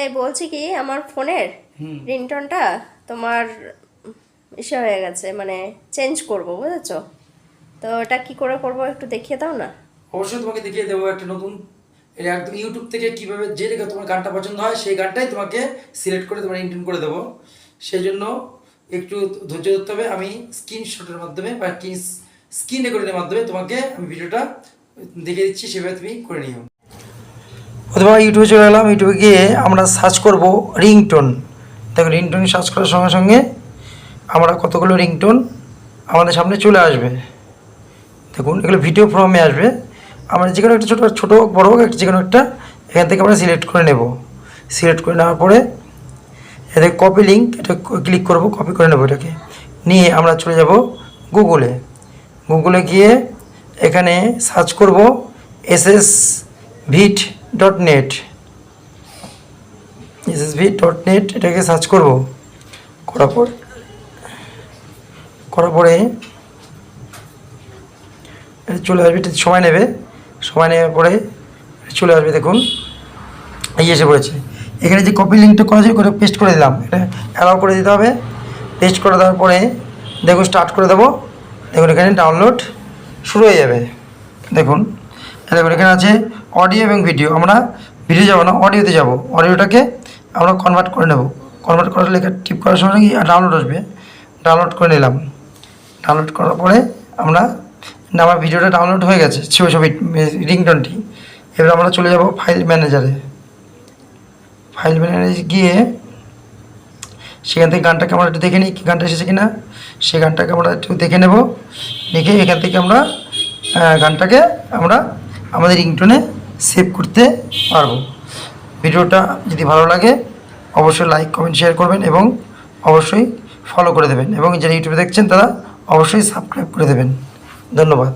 এই বলছি কি আমার ফোনের রিংটোনটা তোমার ইসে হয়ে গেছে, মানে চেঞ্জ করব, বুঝেছো? তো এটা কি করে করব একটু দেখিয়ে দাও না। অবশ্যই তোমাকে দেখিয়ে দেবো একটা নতুন, এটা একদম ইউটিউব থেকে কীভাবে যে রেখে তোমার গানটা পছন্দ হয় সেই গানটাই তোমাকে সিলেক্ট করে তোমার ইনটেন করে দেবো। সেই জন্য একটু ধৈর্য ধরতে হবে। আমি স্ক্রিনশটের মাধ্যমে বা স্ক্রিন রেকর্ডিংয়ের মাধ্যমে তোমাকে আমি ভিডিওটা দেখিয়ে দিচ্ছি, সেভাবে তুমি করে নিও। প্রথমে ইউটিউবে চলে গেলাম, ইউটিউবে গিয়ে আমরা সার্চ করব রিংটোন। দেখো রিংটোন সার্চ করার সঙ্গে সঙ্গে আমরা কতগুলো রিংটোন আমাদের সামনে চলে আসবে। দেখুন এগুলো ভিডিও ফর্মে আসবে। আমরা যে কোনো একটা ছোটো বড়ো হোক যে কোনো একটা এখান থেকে আমরা সিলেক্ট করে নেব। সিলেক্ট করে নেওয়ার পরে এতে কপি লিঙ্ক, এটা ক্লিক করব, কপি করে নেব। এটাকে নিয়ে আমরা চলে যাব গুগলে। গুগলে গিয়ে এখানে সার্চ করব ssvit.net। ssvit.net এটাকে সার্চ করব। করার পরে চলে আসবে, এটা সময় নেবে। সময় নেওয়ার পরে চলে আসবে। দেখুন এই এসে পড়েছে। এখানে যে কপি লিঙ্কটা করা যায় করে পেস্ট করে দিলাম, এটা অ্যালাউ করে দিতে হবে। পেস্ট করে দেওয়ার পরে দেখুন স্টার্ট করে দেবো। দেখুন এখানে ডাউনলোড শুরু হয়ে যাবে। দেখুন দেখুন এখানে আছে অডিও এবং ভিডিও। আমরা ভিডিও যাবো না, অডিওতে যাব। অডিওটাকে আমরা কনভার্ট করে নেব। কনভার্ট করার লেখা টিপ করার সময় কি ডাউনলোড আসবে, ডাউনলোড করে নিলাম। ডাউনলোড করার পরে আমরা আমার ভিডিওটা ডাউনলোড হয়ে গেছে, ছবি রিংটোনটি। এবার আমরা চলে যাব ফাইল ম্যানেজারে। ফাইল ম্যানেজারে গিয়ে সেখান থেকে গানটাকে আমরা একটু দেখে নিই, কি গানটা এসেছে কিনা। সেই গানটাকে আমরা একটু দেখে নেব। দেখে এখান থেকে আমরা গানটাকে আমরা আমাদের রিংটোনে সেভ করতে পারবো। ভিডিওটা যদি ভালো লাগে অবশ্যই লাইক কমেন্ট শেয়ার করবেন এবং অবশ্যই ফলো করে দেবেন, এবং যারা ইউটিউবে দেখছেন তারা অবশ্যই সাবস্ক্রাইব করে দেবেন। ধন্যবাদ।